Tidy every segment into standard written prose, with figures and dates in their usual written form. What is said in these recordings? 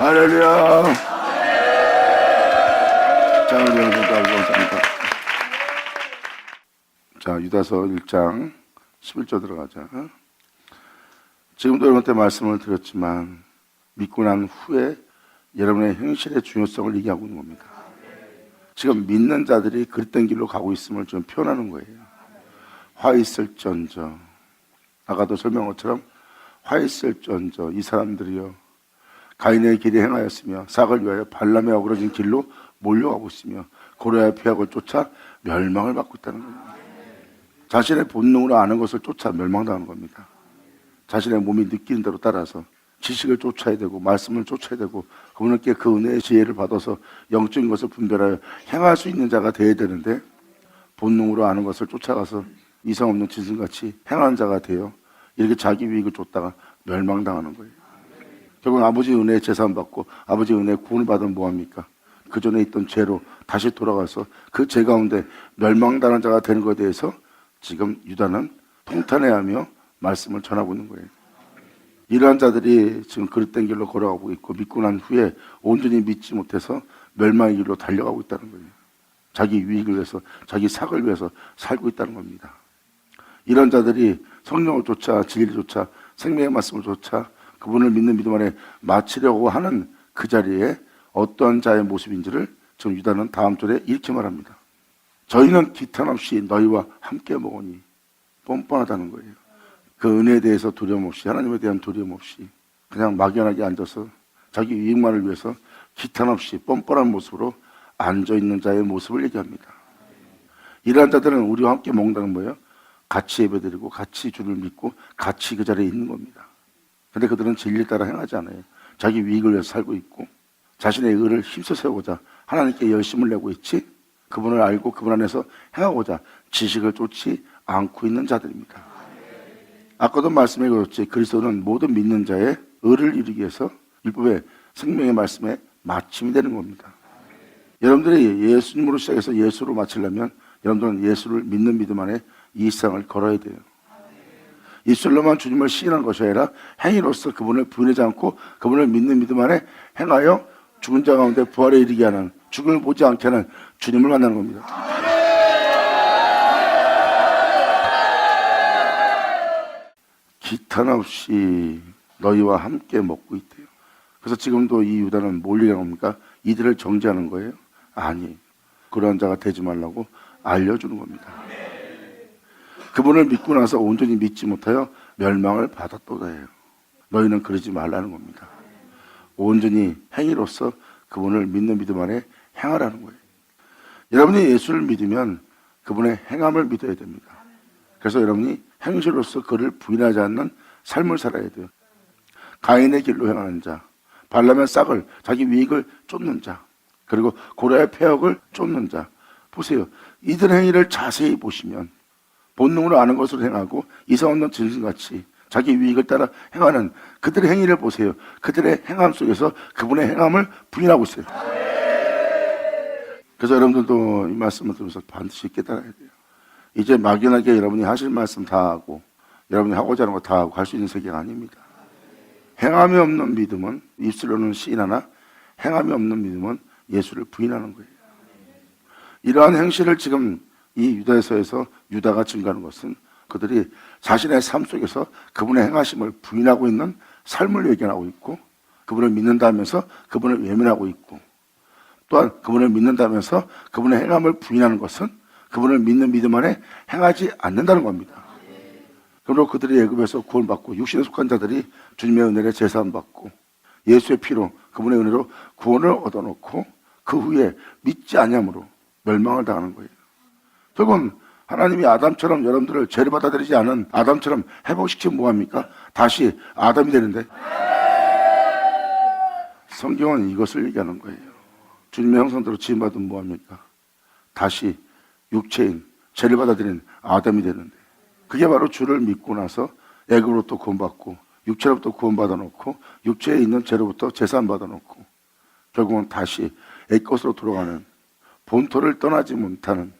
할렐루야. 자, 우리 감사합니다. 자, 유다서 1장 11절 들어가자. 지금도 여러분한테 말씀을 드렸지만 믿고 난 후에 여러분의 행실의 중요성을 얘기하고 있는 겁니다. 지금 믿는 자들이 그릇된 길로 가고 있음을 좀 표현하는 거예요. 화 있을전저, 아까도 설명한 것처럼 화 있을전저 이 사람들이요 가인의 길에 행하였으며 삭을 위하여 발람의 어그러진 길로 몰려가고 있으며 고레아의 폐역을 쫓아 멸망을 받고 있다는 겁니다. 자신의 본능으로 아는 것을 쫓아 멸망당하는 겁니다. 자신의 몸이 느끼는 대로 따라서 지식을 쫓아야 되고 말씀을 쫓아야 되고 그분께 그 은혜의 지혜를 받아서 영적인 것을 분별하여 행할 수 있는 자가 되어야 되는데 본능으로 아는 것을 쫓아가서 이상 없는 짐승같이 행하는 자가 되어 이렇게 자기 유익을 쫓다가 멸망당하는 거예요. 결국 아버지 은혜에 재산 받고 아버지 은혜에 구원을 받으면 뭐합니까? 그 전에 있던 죄로 다시 돌아가서 그 죄 가운데 멸망당한 자가 되는 것에 대해서 지금 유다는 통탄해하며 말씀을 전하고 있는 거예요. 이러한 자들이 지금 그릇된 길로 걸어가고 있고 믿고 난 후에 온전히 믿지 못해서 멸망의 길로 달려가고 있다는 거예요. 자기 유익을 위해서 자기 삭을 위해서 살고 있다는 겁니다. 이런 자들이 성령을 쫓아 진리를 쫓아 생명의 말씀을 쫓아 그분을 믿는 믿음 안에 마치려고 하는 그 자리에 어떠한 자의 모습인지를 지금 유다는 다음 절에 이렇게 말합니다. 저희는 기탄 없이 너희와 함께 먹으니 뻔뻔하다는 거예요. 그 은혜에 대해서 두려움 없이 하나님에 대한 두려움 없이 그냥 막연하게 앉아서 자기 유익만을 위해서 기탄 없이 뻔뻔한 모습으로 앉아있는 자의 모습을 얘기합니다. 이러한 자들은 우리와 함께 먹는다는 거예요. 같이 예배드리고 같이 주를 믿고 같이 그 자리에 있는 겁니다. 근데 그들은 진리를 따라 행하지 않아요. 자기 유익을 위해서 살고 있고 자신의 의를 힘써 세우고자 하나님께 열심을 내고 있지 그분을 알고 그분 안에서 행하고자 지식을 쫓지 않고 있는 자들입니다. 아까도 말씀해 주셨지 그리스도는 모든 믿는 자의 의를 이루기 위해서 율법의 생명의 말씀에 마침이 되는 겁니다. 여러분들이 예수님으로 시작해서 예수로 마치려면 여러분들은 예수를 믿는 믿음 안에 이 세상을 걸어야 돼요. 입술로만 주님을 시인하는 것이 아니라 행위로서 그분을 부인하지 않고 그분을 믿는 믿음 안에 행하여 죽은 자 가운데 부활에 이르게 하는 죽음을 보지 않게 하는 주님을 만나는 겁니다. 기탄 없이 너희와 함께 먹고 있대요. 그래서 지금도 이 유다는 뭘 얘기하는 겁니까? 이들을 정죄하는 거예요? 아니, 그러한 자가 되지 말라고 알려주는 겁니다. 그분을 믿고 나서 온전히 믿지 못하여 멸망을 받았도다예요. 너희는 그러지 말라는 겁니다. 온전히 행위로서 그분을 믿는 믿음 안에 행하라는 거예요. 여러분이 예수를 믿으면 그분의 행함을 믿어야 됩니다. 그래서 여러분이 행실로서 그를 부인하지 않는 삶을 살아야 돼요. 가인의 길로 행하는 자, 발람의 싹을 자기 유익을 쫓는 자, 그리고 고라의 폐역을 쫓는 자. 보세요. 이들 행위를 자세히 보시면 본능으로 아는 것으로 행하고 이상 없는 짐승같이 자기 유익을 따라 행하는 그들의 행위를 보세요. 그들의 행함 속에서 그분의 행함을 부인하고 있어요. 그래서 여러분들도 이 말씀을 들으면서 반드시 깨달아야 돼요. 이제 막연하게 여러분이 하실 말씀 다 하고 여러분이 하고자 하는 거 다 하고 갈 수 있는 세계가 아닙니다. 행함이 없는 믿음은 입술로는 시인하나 행함이 없는 믿음은 예수를 부인하는 거예요. 이러한 행실을 지금 이 유다서에서 유다가 증가하는 것은 그들이 자신의 삶 속에서 그분의 행하심을 부인하고 있는 삶을 예견하고 있고 그분을 믿는다면서 그분을 외면하고 있고 또한 그분을 믿는다면서 그분의 행함을 부인하는 것은 그분을 믿는 믿음 안에 행하지 않는다는 겁니다. 그러므로 그들이 애굽에서 구원받고 육신에 속한 자들이 주님의 은혜를 제사함받고 예수의 피로 그분의 은혜로 구원을 얻어놓고 그 후에 믿지 아니함으로 멸망을 당하는 거예요. 결국은 하나님이 아담처럼 여러분들을 죄를 받아들이지 않은 아담처럼 회복시키면 뭐합니까? 다시 아담이 되는데 성경은 이것을 얘기하는 거예요. 주님의 형상대로 지음받으면 뭐합니까? 다시 육체인 죄를 받아들인 아담이 되는데 그게 바로 주를 믿고 나서 애굽으로부터 구원받고 육체로부터 구원받아 놓고 육체에 있는 죄로부터 제산 받아 놓고 결국은 다시 옛것으로 돌아가는 본토를 떠나지 못하는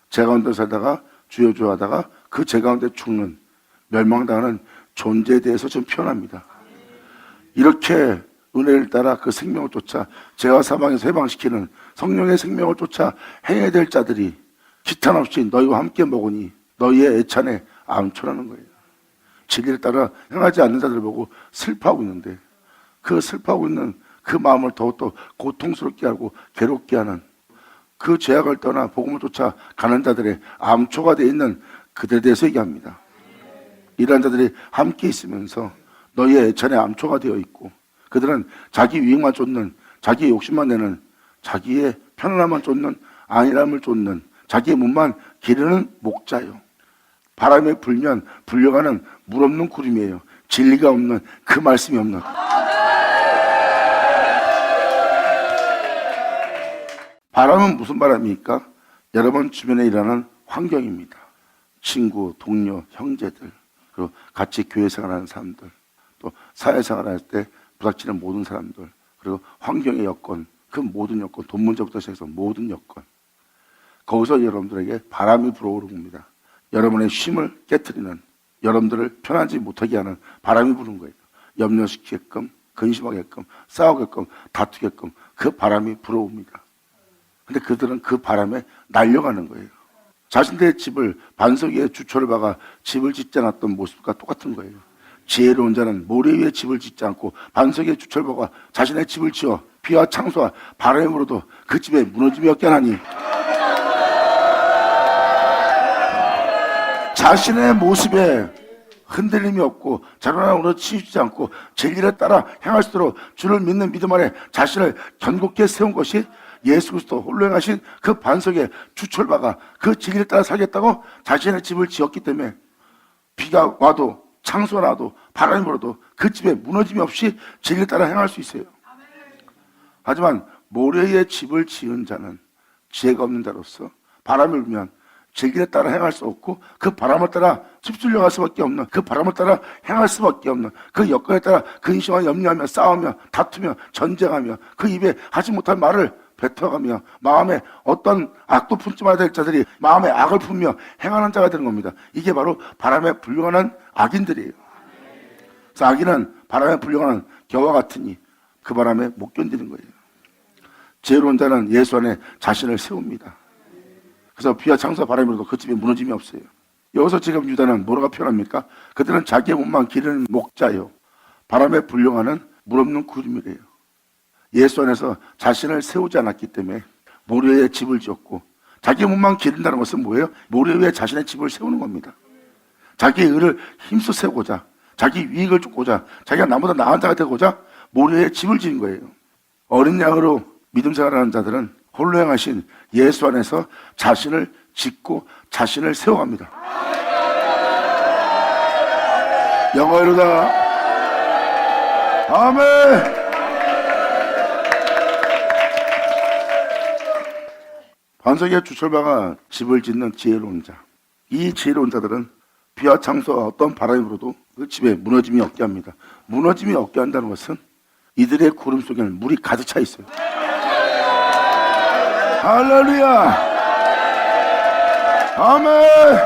죄 가운데 살다가 주여 주여 하다가 그 죄 가운데 죽는 멸망당하는 존재에 대해서 좀 표현합니다. 이렇게 은혜를 따라 그 생명을 쫓아 죄와 사망에서 해방시키는 성령의 생명을 쫓아 행해야 될 자들이 기탄 없이 너희와 함께 먹으니 너희의 애찬에 암초라는 거예요. 진리를 따라 행하지 않는 자들을 보고 슬퍼하고 있는데 그 슬퍼하고 있는 그 마음을 더욱더 고통스럽게 하고 괴롭게 하는 그 죄악을 떠나 복음을 쫓아 가는 자들의 암초가 되어 있는 그들에 대해서 얘기합니다. 이러한 자들이 함께 있으면서 너희의 애찬에 암초가 되어 있고 그들은 자기 유익만 쫓는, 자기의 욕심만 내는, 자기의 편안함만 쫓는, 안일함을 쫓는, 자기의 몸만 기르는 목자요. 바람에 불면 불려가는 물 없는 구름이에요. 진리가 없는, 그 말씀이 없는. 바람은 무슨 바람입니까? 여러분 주변에 일어나는 환경입니다. 친구, 동료, 형제들, 그리고 같이 교회 생활하는 사람들, 또 사회생활할 때 부닥치는 모든 사람들, 그리고 환경의 여건, 그 모든 여건, 돈 문제부터 시작해서 모든 여건, 거기서 여러분들에게 바람이 불어오는 겁니다. 여러분의 쉼을 깨트리는, 여러분들을 편하지 못하게 하는 바람이 부는 거예요. 염려시키게끔, 근심하게끔, 싸우게끔, 다투게끔 그 바람이 불어옵니다. 근데 그들은 그 바람에 날려가는 거예요. 자신들의 집을 반석 위에 주초를 박아 집을 짓지 않았던 모습과 똑같은 거예요. 지혜로운 자는 모래 위에 집을 짓지 않고 반석 위에 주초를 박아 자신의 집을 지어 비와 창수와 바람이 불어도 그 집에 무너짐이 없게 하나니, 자신의 모습에 흔들림이 없고 자라나 오르 치우치지 않고 진리를 따라 행할 수 있도록 주를 믿는 믿음 안에 자신을 견고하게 세운 것이 예수 그리스도 홀로 행하신 그 반석에 주초를 박아 그 진리를 따라 살겠다고 자신의 집을 지었기 때문에 비가 와도 창수가 나도 바람이 불어도 그 집에 무너짐이 없이 진리를 따라 행할 수 있어요. 하지만 모래 위에 집을 지은 자는 지혜가 없는 자로서 바람을 불면 진리를 따라 행할 수 없고 그 바람을 따라 휩쓸려 갈 수밖에 없는, 그 바람을 따라 행할 수밖에 없는, 그 여건에 따라 근심하며 염려하며 싸우며 다투며 전쟁하며 그 입에 하지 못할 말을 뱉어가며 마음에 어떤 악도 품지 말아야 될 자들이 마음에 악을 품며 행하는 자가 되는 겁니다. 이게 바로 바람에 불려가는 악인들이에요. 그래서 악인은 바람에 불려가는 겨와 같으니 그 바람에 못 견디는 거예요. 지혜로운 자는 예수 안에 자신을 세웁니다. 그래서 비와 창수와 바람이 불어도 그 집에 무너짐이 없어요. 여기서 지금 유다는 뭐라고 표현합니까? 그들은 자기의 몸만 기르는 목자요, 바람에 불려가는 물 없는 구름이래요. 예수 안에서 자신을 세우지 않았기 때문에 모래 위에 집을 지었고, 자기 몸만 기른다는 것은 뭐예요? 모래 위에 자신의 집을 세우는 겁니다. 자기의 의를 힘써 세우고자, 자기 유익을 쫓고자, 자기가 나보다 나은 자가 되고자 모래 위에 집을 지은 거예요. 어린 양으로 믿음 생활하는 자들은 홀로 행하신 예수 안에서 자신을 짓고 자신을 세워갑니다. 영어로다. 아멘. 반석에 주철 박아 집을 짓는 지혜로운 자. 이 지혜로운 자들은 비와 창수와 어떤 바람이 불어도 그 집에 무너짐이 없게 합니다. 무너짐이 없게 한다는 것은 이들의 구름 속에는 물이 가득 차 있어요. 할렐루야. 아멘.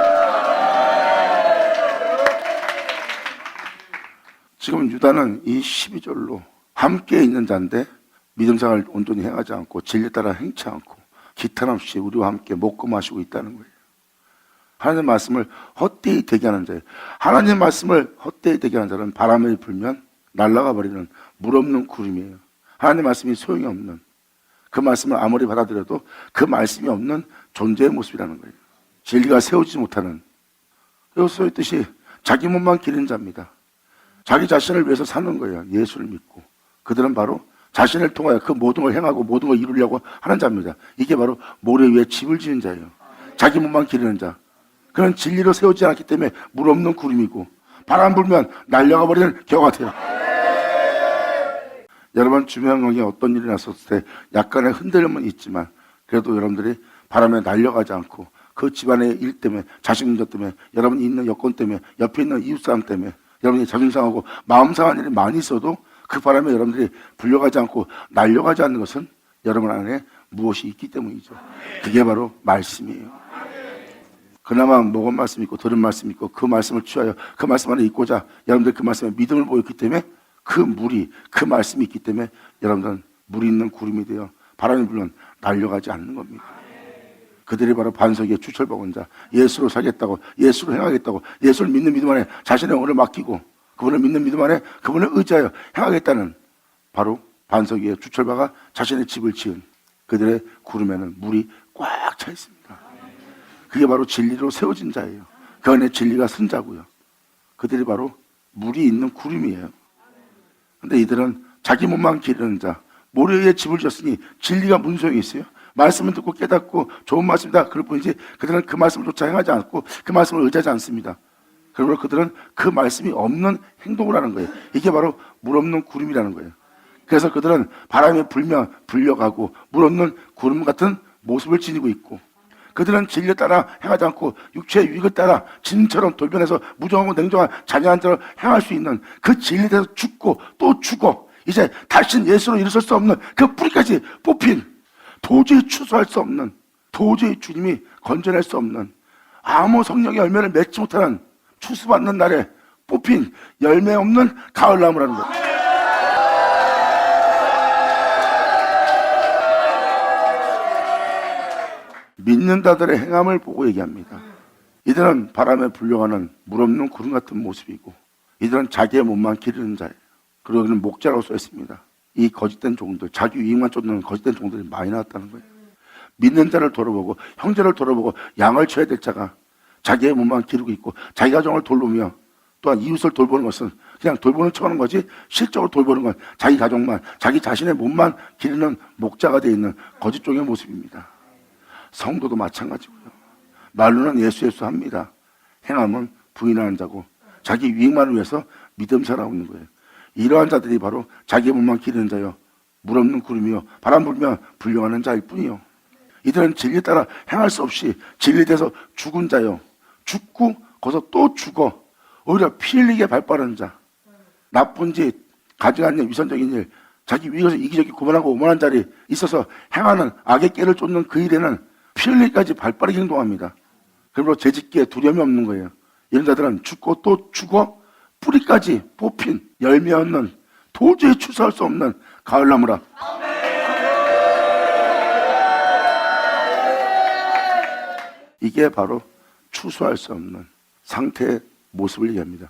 지금 유다는 이 12절로 함께 있는 자인데 믿음생활을 온전히 행하지 않고 진리 따라 행치 않고 기탄 없이 우리와 함께 먹고 마시고 있다는 거예요. 하나님의 말씀을 헛되이 대기하는 자예요. 하나님의 말씀을 헛되이 대기하는 자는 바람이 불면 날아가 버리는 물 없는 구름이에요. 하나님의 말씀이 소용이 없는, 그 말씀을 아무리 받아들여도 그 말씀이 없는 존재의 모습이라는 거예요. 진리가 세우지 못하는, 여기서 써 있듯이 자기 몸만 기른 자입니다. 자기 자신을 위해서 사는 거예요. 예수를 믿고. 그들은 바로 자신을 통하여 그 모든 걸 행하고 모든 걸 이루려고 하는 자입니다. 이게 바로 모래 위에 집을 지은 자예요. 자기 몸만 기르는 자. 그는 진리로 세우지 않았기 때문에 물 없는 구름이고 바람 불면 날려가 버리는 겨 같아요. 여러분 주변 환경에 어떤 일이 났었을 때 약간의 흔들림은 있지만 그래도 여러분들이 바람에 날려가지 않고 그 집안의 일 때문에, 자식 문제 때문에, 여러분이 있는 여건 때문에, 옆에 있는 이웃 사람 때문에 여러분이 자존심 상하고 마음 상한 일이 많이 있어도 그 바람에 여러분들이 불려가지 않고 날려가지 않는 것은 여러분 안에 무엇이 있기 때문이죠. 그게 바로 말씀이에요. 그나마 먹은 말씀 있고 들은 말씀 있고 그 말씀을 취하여 그 말씀 안에 있고자 여러분들 그 말씀에 믿음을 보였기 때문에 그 물이, 그 말씀이 있기 때문에 여러분들은 물이 있는 구름이 되어 바람이 불면 날려가지 않는 겁니다. 그들이 바로 반석의 주철복은 자, 예수로 살겠다고, 예수로 행하겠다고, 예수를 믿는 믿음 안에 자신의 영혼을 맡기고 그분을 믿는 믿음 안에 그분을 의지하여 행하겠다는 바로 반석 위에 주철바가 자신의 집을 지은 그들의 구름에는 물이 꽉 차 있습니다. 그게 바로 진리로 세워진 자예요. 그 안에 진리가 선 자고요. 그들이 바로 물이 있는 구름이에요. 근데 이들은 자기 몸만 기르는 자, 모래 위에 집을 지었으니 진리가 무슨 소용이 있어요? 말씀을 듣고 깨닫고 좋은 말씀이다 그럴 뿐이지 그들은 그 말씀을 쫓아 행하지 않고 그 말씀을 의지하지 않습니다. 그러므로 그들은 그 말씀이 없는 행동을 하는 거예요. 이게 바로 물 없는 구름이라는 거예요. 그래서 그들은 바람에 불면 불려가고 물 없는 구름 같은 모습을 지니고 있고, 그들은 진리에 따라 행하지 않고 육체의 유익을 따라 진처럼 돌변해서 무정하고 냉정한 잔인한 자로 행할 수 있는 그 진리에 대해서 죽고 또 죽어 이제 다시는 예수로 일어설 수 없는 그 뿌리까지 뽑힌, 도저히 추수할 수 없는, 도저히 주님이 건져낼 수 없는, 아무 성령의 열매를 맺지 못하는 추수받는 날에 뽑힌 열매 없는 가을나무라는 거예요. 믿는 자들의 행함을 보고 얘기합니다. 이들은 바람에 불려가는 물 없는 구름 같은 모습이고, 이들은 자기의 몸만 기르는 자예요. 그리고 여기는 목자라고 써 있습니다. 이 거짓된 종들, 자기 이익만 쫓는 거짓된 종들이 많이 나왔다는 거예요. 믿는 자를 돌아보고 형제를 돌아보고 양을 쳐야 될 자가 자기의 몸만 기르고 있고 자기 가정을 돌보며 또한 이웃을 돌보는 것은 그냥 돌보는 척 하는 거지, 실적으로 돌보는 건 자기 가족만, 자기 자신의 몸만 기르는 목자가 되어 있는 거짓 종의 모습입니다. 성도도 마찬가지고요. 말로는 예수 예수 합니다. 행함은 부인하는 자고 자기 유익만을 위해서 믿음 살아오고 있는 거예요. 이러한 자들이 바로 자기 몸만 기르는 자요, 물 없는 구름이요, 바람 불면 불려가는 자일 뿐이요. 이들은 진리에 따라 행할 수 없이 진리돼서 죽은 자요, 죽고 거기서 또 죽어 오히려 피 흘리게 발빠른 자, 나쁜 짓, 가증한 일, 위선적인 일, 자기 위에서 이기적이 고만하고 오만한 자리 있어서 행하는 악의 깨를 쫓는 그 일에는 피 흘리기까지 발빠르게 행동합니다. 그러므로 죄짓기에 두려움이 없는 거예요. 이런 자들은 죽고 또 죽어 뿌리까지 뽑힌 열매 없는, 도저히 추수할 수 없는 가을나무라. 이게 바로 추수할 수 없는 상태의 모습을 얘기합니다.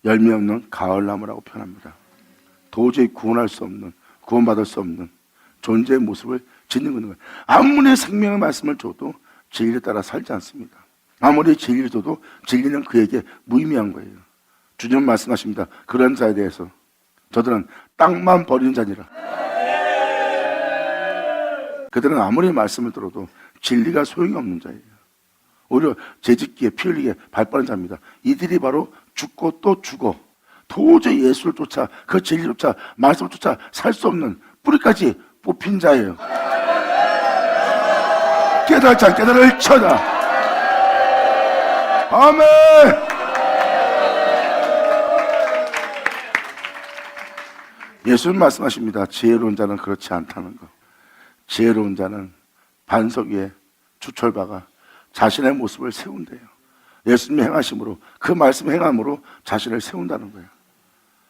열매 없는 가을나무라고 표현합니다. 도저히 구원할 수 없는, 구원받을 수 없는 존재의 모습을 짓는 거예요. 아무리 생명의 말씀을 줘도 진리에 따라 살지 않습니다. 아무리 진리를 줘도 진리는 그에게 무의미한 거예요. 주님 말씀하십니다. 그런 자에 대해서 저들은 땅만 버리는 자니라. 그들은 아무리 말씀을 들어도 진리가 소용이 없는 자예요. 오히려 죄짓기에 피 흘리게 발빠른 자입니다. 이들이 바로 죽고 또 죽어 도저히 예수를 쫓아, 그 진리를 쫓아, 말씀을 쫓아 살 수 없는 뿌리까지 뽑힌 자예요. 깨달지 않게 깨달을 쳐다. 아멘. 예수님 말씀하십니다. 지혜로운 자는 그렇지 않다는 거. 지혜로운 자는 반석 위에 주철바가 자신의 모습을 세운대요. 예수님의 행하심으로, 그 말씀 행함으로 자신을 세운다는 거예요.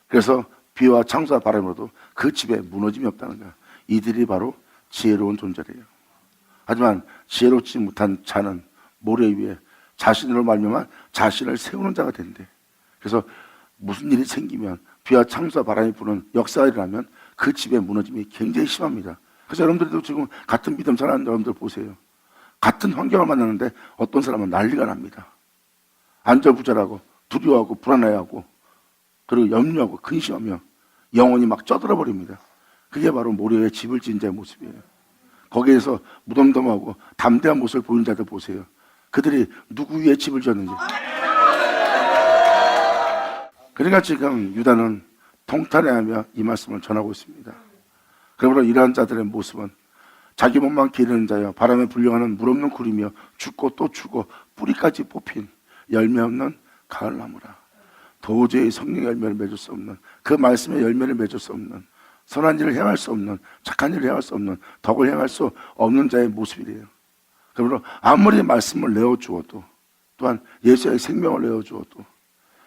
그래서 비와 창수와 바람으로도 그 집에 무너짐이 없다는 거예요. 이들이 바로 지혜로운 존재래요. 하지만 지혜롭지 못한 자는 모래 위에 자신으로 말미암아 자신을 세우는 자가 된대. 그래서 무슨 일이 생기면, 비와 창수와 바람이 부는 역사가 일어나면 그 집의 무너짐이 굉장히 심합니다. 그래서 여러분들도 지금 같은 믿음 사는 여러분들 보세요. 같은 환경을 만나는데 어떤 사람은 난리가 납니다. 안절부절하고 두려워하고 불안해하고 그리고 염려하고 근심하며 영혼이 막 쪄들어 버립니다. 그게 바로 모래에 집을 지은 자의 모습이에요. 거기에서 무덤덤하고 담대한 모습을 보이는 자들 보세요. 그들이 누구 위에 집을 지었는지. 그러니까 지금 유다는 통탄해하며 이 말씀을 전하고 있습니다. 그러므로 이러한 자들의 모습은 자기 몸만 기르는 자여 바람에 불려가는 물 없는 구름이여 죽고 또 죽어 뿌리까지 뽑힌 열매 없는 가을나무라. 도저히 성령의 열매를 맺을 수 없는, 그 말씀의 열매를 맺을 수 없는, 선한 일을 행할 수 없는, 착한 일을 행할 수 없는, 덕을 행할 수 없는 자의 모습이래요. 그러므로 아무리 말씀을 내어주어도, 또한 예수의 생명을 내어주어도,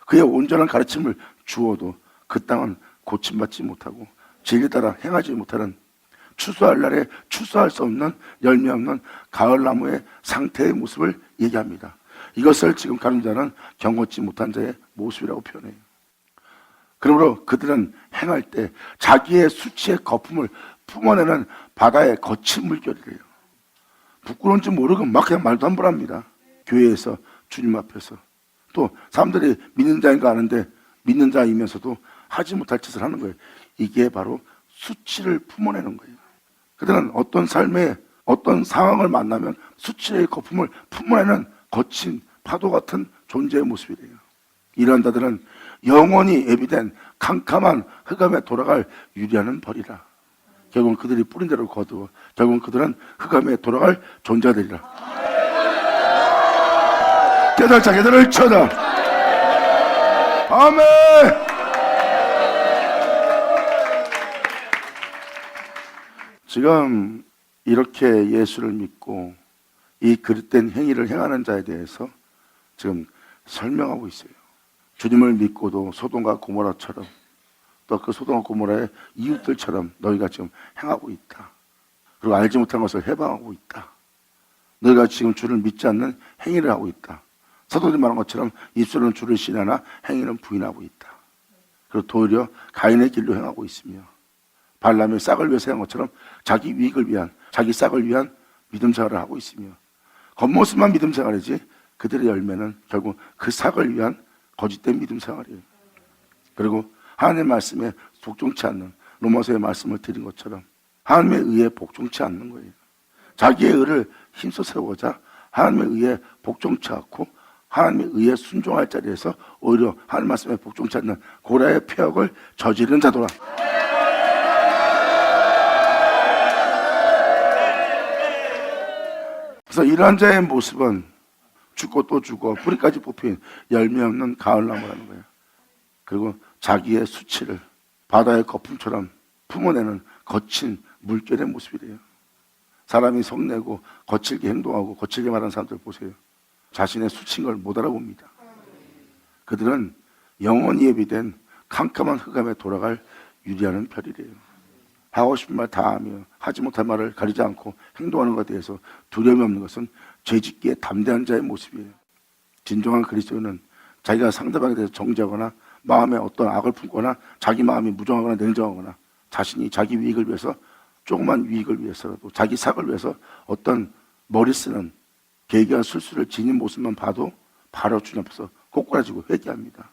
그의 온전한 가르침을 주어도 그 땅은 고침받지 못하고 진리 따라 행하지 못하는 추수할 날에 추수할 수 없는 열매 없는 가을나무의 상태의 모습을 얘기합니다. 이것을 지금 가늠자는 경고치 못한 자의 모습이라고 표현해요. 그러므로 그들은 행할 때 자기의 수치의 거품을 품어내는 바다의 거친 물결이래요. 부끄러운지 모르고 막 그냥 말도 함부로 합니다. 교회에서, 주님 앞에서. 또 사람들이 믿는 자인가 아는데 믿는 자이면서도 하지 못할 짓을 하는 거예요. 이게 바로 수치를 품어내는 거예요. 그들은 어떤 삶에 어떤 상황을 만나면 수치의 거품을 품어내는 거친 파도 같은 존재의 모습이래요. 이러한 자들은 영원히 예비된 캄캄한 흑암에 돌아갈 유리하는 벌이라. 결국은 그들이 뿌린 대로 거두어 결국은 그들은 흑암에 돌아갈 존재가 되리라. 깨달자 깨달을 쳐다. 아멘. 지금 이렇게 예수를 믿고 이 그릇된 행위를 행하는 자에 대해서 지금 설명하고 있어요. 주님을 믿고도 소돔과 고모라처럼 또 그 소돔과 고모라의 이웃들처럼 너희가 지금 행하고 있다. 그리고 알지 못한 것을 해방하고 있다. 너희가 지금 주를 믿지 않는 행위를 하고 있다. 사도들이 말한 것처럼 입술은 주를 신하나 행위는 부인하고 있다. 그리고 도리어 가인의 길로 행하고 있으며 발람의 싹을 위해서 행한 것처럼 자기 이익을 위한 자기 싹을 위한 믿음 생활을 하고 있으며 겉모습만 믿음 생활이지 그들의 열매는 결국 그 싹을 위한 거짓된 믿음 생활이에요. 그리고 하나님의 말씀에 복종치 않는 로마서의 말씀을 드린 것처럼 하나님의 의에 복종치 않는 거예요. 자기의 의를 힘써 세우고자 하나님의 의에 복종치 않고 하나님의 의에 순종할 자리에서 오히려 하나님 말씀에 복종치 않는 고라의 폐역을 저지르는 자도라. 그래서 이러한 자의 모습은 죽고 또 죽어 뿌리까지 뽑힌 열매 없는 가을나무라는 거예요. 그리고 자기의 수치를 바다의 거품처럼 품어내는 거친 물결의 모습이래요. 사람이 성내고 거칠게 행동하고 거칠게 말하는 사람들 보세요. 자신의 수치인 걸 못 알아봅니다. 그들은 영원히 예비된 캄캄한 흑암에 돌아갈 유리하는 별이래요. 하고 싶은 말 다 하며 하지 못할 말을 가리지 않고 행동하는 것에 대해서 두려움이 없는 것은 죄짓기에 담대한 자의 모습이에요. 진정한 그리스도인은 자기가 상대방에 대해서 정죄하거나 마음에 어떤 악을 품거나 자기 마음이 무정하거나 냉정하거나 자신이 자기 이익을 위해서 조그만 이익을 위해서라도 자기 삭을 위해서 어떤 머리 쓰는 계기와 술수를 지닌 모습만 봐도 바로 주님 앞에서 꼬꾸라지고 회개합니다.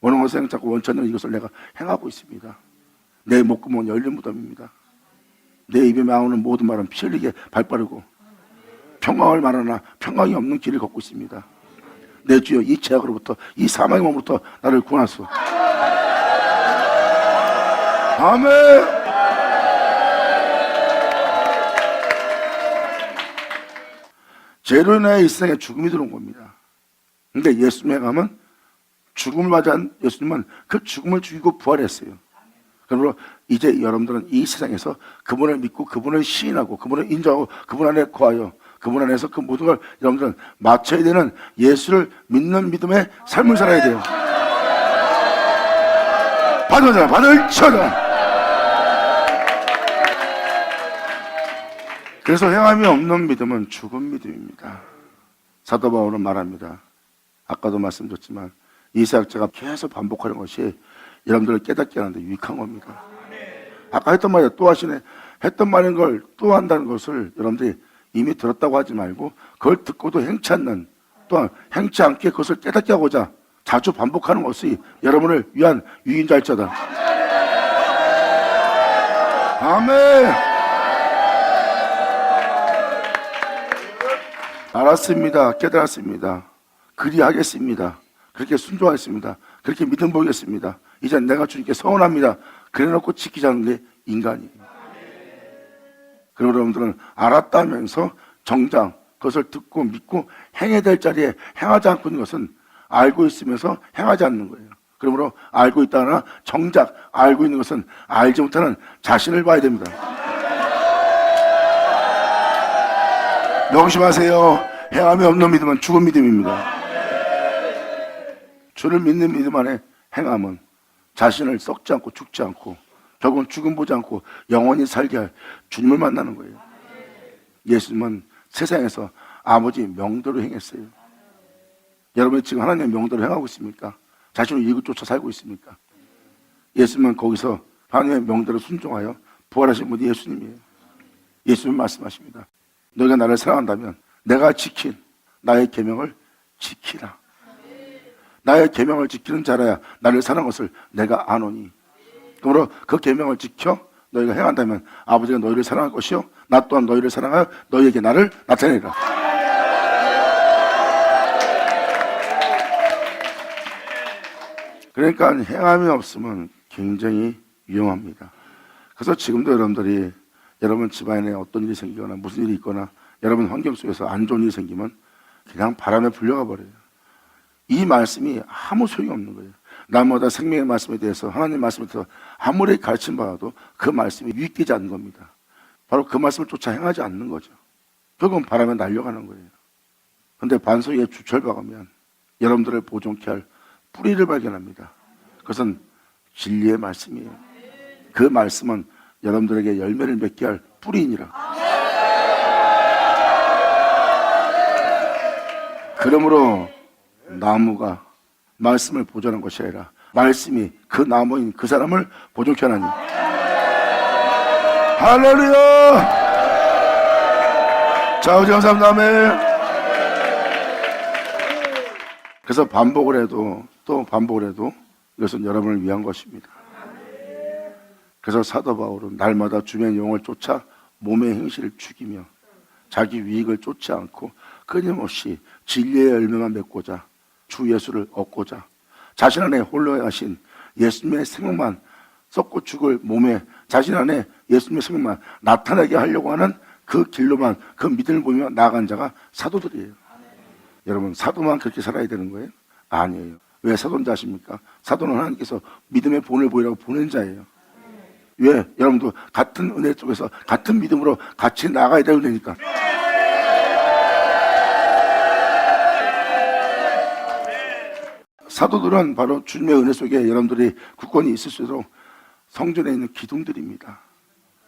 원하는 것을 행하고 원치 않는 이것을 내가 행하고 있습니다. 내 목구멍은 열린 무덤입니다. 내 입에 나오는 모든 말은 피 흘리게 발빠르고 평강을 말하나 평강이 없는 길을 걷고 있습니다. 내 주여 이 죄악으로부터 이 사망의 몸으로부터 나를 구하소서. 아멘. 죄로 인하여 이 세상에 죽음이 들어온 겁니다. 근데 예수님에 가면 죽음을 맞이한 예수님은 그 죽음을 죽이고 부활했어요. 그러므로 이제 여러분들은 이 세상에서 그분을 믿고 그분을 시인하고 그분을 인정하고 그분 안에 거하여 그분 안에서 그 모든 걸 여러분들은 맞춰야 되는 예수를 믿는 믿음의 삶을 살아야 돼요. 받으자 받을 쳐라. 그래서 행함이 없는 믿음은 죽은 믿음입니다. 사도 바울은 말합니다. 아까도 말씀드렸지만 이사역자가 계속 반복하는 것이 여러분들을 깨닫게 하는데 유익한 겁니다. 아까 했던 말이야 또 하시네. 했던 말인 걸 또 한다는 것을 여러분들이 이미 들었다고 하지 말고 그걸 듣고도 행치 않는 또한 행치 않게 그것을 깨닫게 하고자 자주 반복하는 것이 여러분을 위한 유인자일자다. 아멘. 알았습니다. 깨달았습니다. 그리하겠습니다. 그렇게 순종하겠습니다. 그렇게 믿음 보이겠습니다. 이제 내가 주님께 서원합니다. 그래놓고 지키지 않는 게 인간이에요. 그리고 여러분들은 알았다면서 정작 그것을 듣고 믿고 행해야 될 자리에 행하지 않고 있는 것은 알고 있으면서 행하지 않는 거예요. 그러므로 알고 있다나 정작 알고 있는 것은 알지 못하는 자신을 봐야 됩니다. 명심하세요. 행함이 없는 믿음은 죽은 믿음입니다. 주를 믿는 믿음 안에 행함은 자신을 썩지 않고 죽지 않고 결국은 죽음 보지 않고 영원히 살게 할 주님을 만나는 거예요. 예수님은 세상에서 아버지 명대로 행했어요. 여러분이 지금 하나님의 명대로 행하고 있습니까? 자신의 이익을 쫓아 살고 있습니까? 예수님은 거기서 하나님의 명대로 순종하여 부활하신 분이 예수님이에요. 예수님 말씀하십니다. 너희가 나를 사랑한다면 내가 지킨 나의 계명을 지키라. 나의 계명을 지키는 자라야 나를 사랑하는 것을 내가 아노니. 그러므로 그 계명을 지켜 너희가 행한다면 아버지가 너희를 사랑할 것이요 나 또한 너희를 사랑하여 너희에게 나를 나타내리라. 그러니까 행함이 없으면 굉장히 위험합니다. 그래서 지금도 여러분들이 여러분 집안에 어떤 일이 생기거나 무슨 일이 있거나 여러분 환경 속에서 안 좋은 일이 생기면 그냥 바람에 불려가 버려요. 이 말씀이 아무 소용이 없는 거예요. 남보다 생명의 말씀에 대해서 하나님 말씀에 대해서 아무리 가르침 받아도 그 말씀이 유익되지 않는 겁니다. 바로 그 말씀을 쫓아 행하지 않는 거죠. 결국은 바람에 날려가는 거예요. 그런데 반석에 주철 박으면 여러분들을 보존케 할 뿌리를 발견합니다. 그것은 진리의 말씀이에요. 그 말씀은 여러분들에게 열매를 맺게 할 뿌리이니라. 그러므로 나무가 말씀을 보존한 것이 아니라 말씀이 그 나무인 그 사람을 보존케 하나니. 할렐루야. 자, 우리 감사합니다. 아멘. 그래서 반복을 해도 또 반복을 해도 이것은 여러분을 위한 것입니다. 그래서 사도 바울은 날마다 주변 영을 쫓아 몸의 행실을 죽이며 자기 유익을 쫓지 않고 끊임없이 진리의 열매만 맺고자 주 예수를 얻고자 자신 안에 홀로 하신 예수님의 생명만 썩고 죽을 몸에 자신 안에 예수님의 생명만 나타나게 하려고 하는 그 길로만 그 믿음을 보며 나아간 자가 사도들이에요. 여러분, 사도만 그렇게 살아야 되는 거예요? 아니에요. 왜 사도인 줄 아십니까? 사도는 하나님께서 믿음의 본을 보이라고 보낸 자예요. 왜? 여러분도 같은 은혜 속에서 같은 믿음으로 같이 나아가야 되니까. 사도들은 바로 주님의 은혜 속에 여러분들이 굳건히 있을 수 있도록 성전에 있는 기둥들입니다.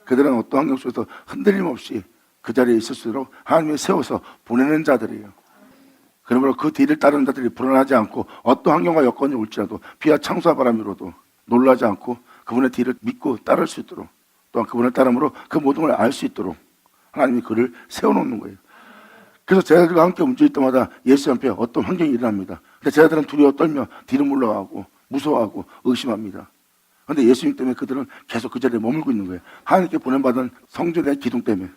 그들은 어떤 환경 속에서 흔들림 없이 그 자리에 있을 수 있도록 하나님이 세워서 보내는 자들이에요. 그러므로 그 뒤를 따르는 자들이 불안하지 않고 어떤 환경과 여건이 올지라도 비와 창수와 바람이 불어도 놀라지 않고 그분의 뒤를 믿고 따를 수 있도록 또한 그분을 따름으로 그 모든 걸 알 수 있도록 하나님이 그를 세워놓는 거예요. 그래서 제자들과 함께 움직일 때마다 예수 앞에 어떤 환경이 일어납니다. 근데 제자들은 두려워 떨며 뒤로 물러가고 무서워하고 의심합니다. 그런데 예수님 때문에 그들은 계속 그 자리에 머물고 있는 거예요. 하나님께 보낸받은 성전의 기둥 때문에.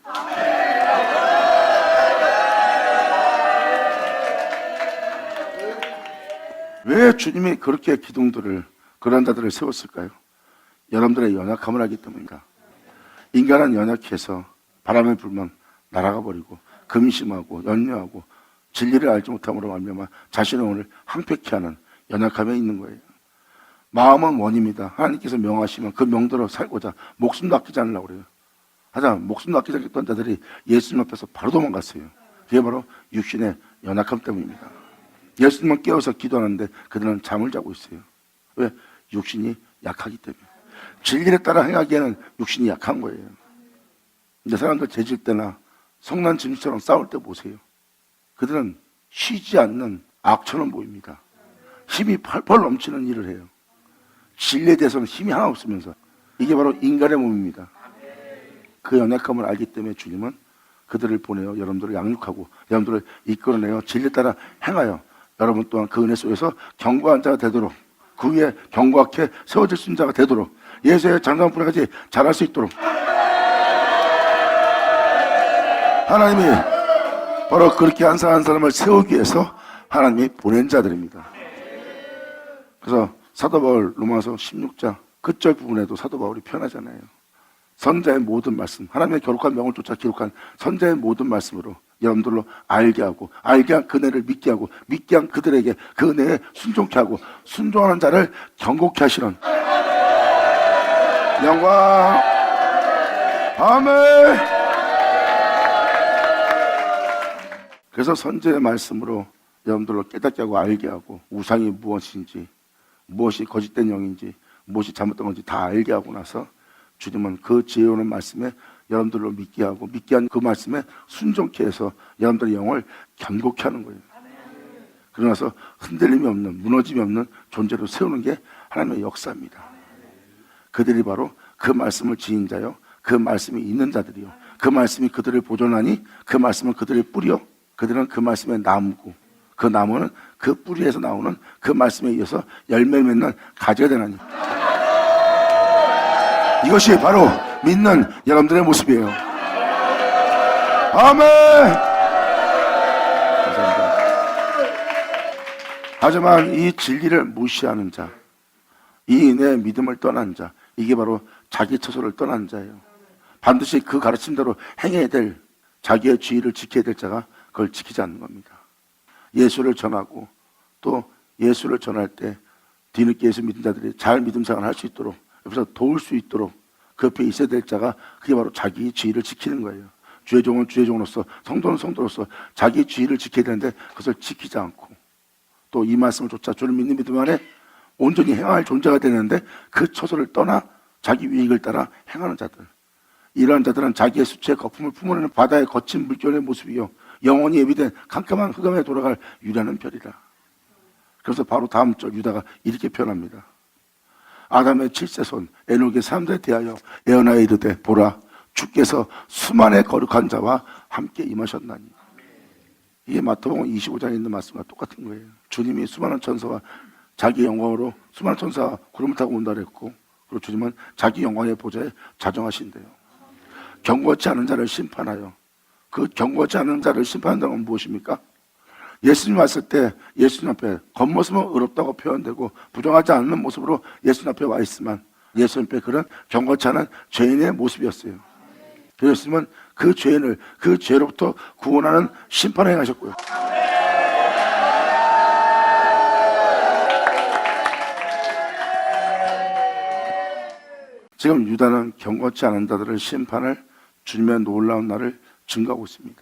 왜 주님이 그렇게 기둥들을 그런 자들을 세웠을까요? 여러분들의 연약함을 알기 때문입니다. 인간은 연약해서 바람에 불면 날아가 버리고 근심하고 연려하고 진리를 알지 못함으로 말미암아 자신의 오늘 항폐케 하는 연약함에 있는 거예요. 마음은 원입니다. 하나님께서 명하시면 그 명대로 살고자 목숨도 아끼지 않으려고 그래요. 하지만 목숨도 아끼지 않겠던 자들이 예수님 앞에서 바로 도망갔어요. 그게 바로 육신의 연약함 때문입니다. 예수님은 깨워서 기도하는데 그들은 잠을 자고 있어요. 왜? 육신이 약하기 때문에. 진리에 따라 행하기에는 육신이 약한 거예요. 근데 사람들 재질 때나 성난 짐승처럼 싸울 때 보세요. 그들은 쉬지 않는 악처럼 보입니다. 힘이 펄펄 넘치는 일을 해요. 진리에 대해서는 힘이 하나 없으면서. 이게 바로 인간의 몸입니다. 그 연약함을 알기 때문에 주님은 그들을 보내어 여러분들을 양육하고 여러분들을 이끌어내어 진리에 따라 행하여 여러분 또한 그 은혜 속에서 견고한 자가 되도록 그 위에 견고하게 세워질 수 있는 자가 되도록 예수의 장담 뿌리까지 자랄 수 있도록 하나님이 바로 그렇게 한 사람 한 사람을 세우기 위해서 하나님이 보낸 자들입니다. 그래서 사도 바울 로마서 16장 끝절 부분에도 사도 바울이 표현하잖아요. 선자의 모든 말씀, 하나님의 거룩한 명을 쫓아 기록한 선자의 모든 말씀으로 여러분들로 알게 하고 알게 한 그네를 믿게 하고 믿게 한 그들에게 그 은혜에 순종케 하고 순종하는 자를 경고케 하시는 영광. 아멘. 그래서 선제의 말씀으로 여러분들로 깨닫게 하고 알게 하고 우상이 무엇인지 무엇이 거짓된 영인지 무엇이 잘못된 건지 다 알게 하고 나서 주님은 그 지혜로운 말씀에 여러분들로 믿게 하고 믿게 한 그 말씀에 순종케 해서 여러분들의 영을 견고케 하는 거예요. 그러고 나서 흔들림이 없는, 무너짐이 없는 존재로 세우는 게 하나님의 역사입니다. 그들이 바로 그 말씀을 지닌 자요, 그 말씀이 있는 자들이요, 그 말씀이 그들을 보존하니 그 말씀은 그들의 뿌리요, 그들은 그 말씀의 나무고 그 나무는 그 뿌리에서 나오는 그 말씀에 이어서 열매를 맺는 가지가 되나니, 이것이 바로 믿는 여러분들의 모습이에요. 아멘. 감사합니다. 하지만 이 진리를 무시하는 자, 이 내 믿음을 떠난 자, 이게 바로 자기 처소를 떠난 자예요. 반드시 그 가르침대로 행해야 될, 자기의 주의를 지켜야 될 자가 그걸 지키지 않는 겁니다. 예수를 전하고 또 예수를 전할 때 뒤늦게 예수 믿은 자들이 잘 믿음 생활을 할 수 있도록, 옆에서 도울 수 있도록 그 옆에 있어야 될 자가, 그게 바로 자기 주의를 지키는 거예요. 주의 종은 주의 종으로서, 성도는 성도로서 자기 주의를 지켜야 되는데 그것을 지키지 않고 또 이 말씀을 쫓아 주를 믿는 믿음 안에 온전히 행할 존재가 되는데 그 처소를 떠나 자기 유익을 따라 행하는 자들, 이러한 자들은 자기의 수치의 거품을 품어내는 바다의 거친 물결의 모습이요, 영원히 예비된 캄캄한 흑암에 돌아갈 유리하는 별이라. 그래서 바로 다음 절 유다가 이렇게 표현합니다. 아담의 7세손 에녹의 3대 대하여 예언하여 이르되 보라, 주께서 수만의 거룩한 자와 함께 임하셨나니. 이게 마태복음 25장에 있는 말씀과 똑같은 거예요. 주님이 수많은 천사와 자기 영광으로 수많은 천사가 구름을 타고 온다 그랬고, 그리고 주님은 자기 영광의 보좌에 자정하신대요. 경고치 않은 자를 심판하여, 그 경고치 않은 자를 심판한다는 건 무엇입니까? 예수님 왔을 때 예수님 앞에 겉모습은 의롭다고 표현되고 부정하지 않는 모습으로 예수님 앞에 와 있지만 예수님 앞에 그런 경고치 않은 죄인의 모습이었어요. 예수님은 그 죄인을 그 죄로부터 구원하는 심판을 행하셨고요. 지금 유다는 경고치 않은 자들을 심판을 주님의 놀라운 날을 증거하고 있습니다.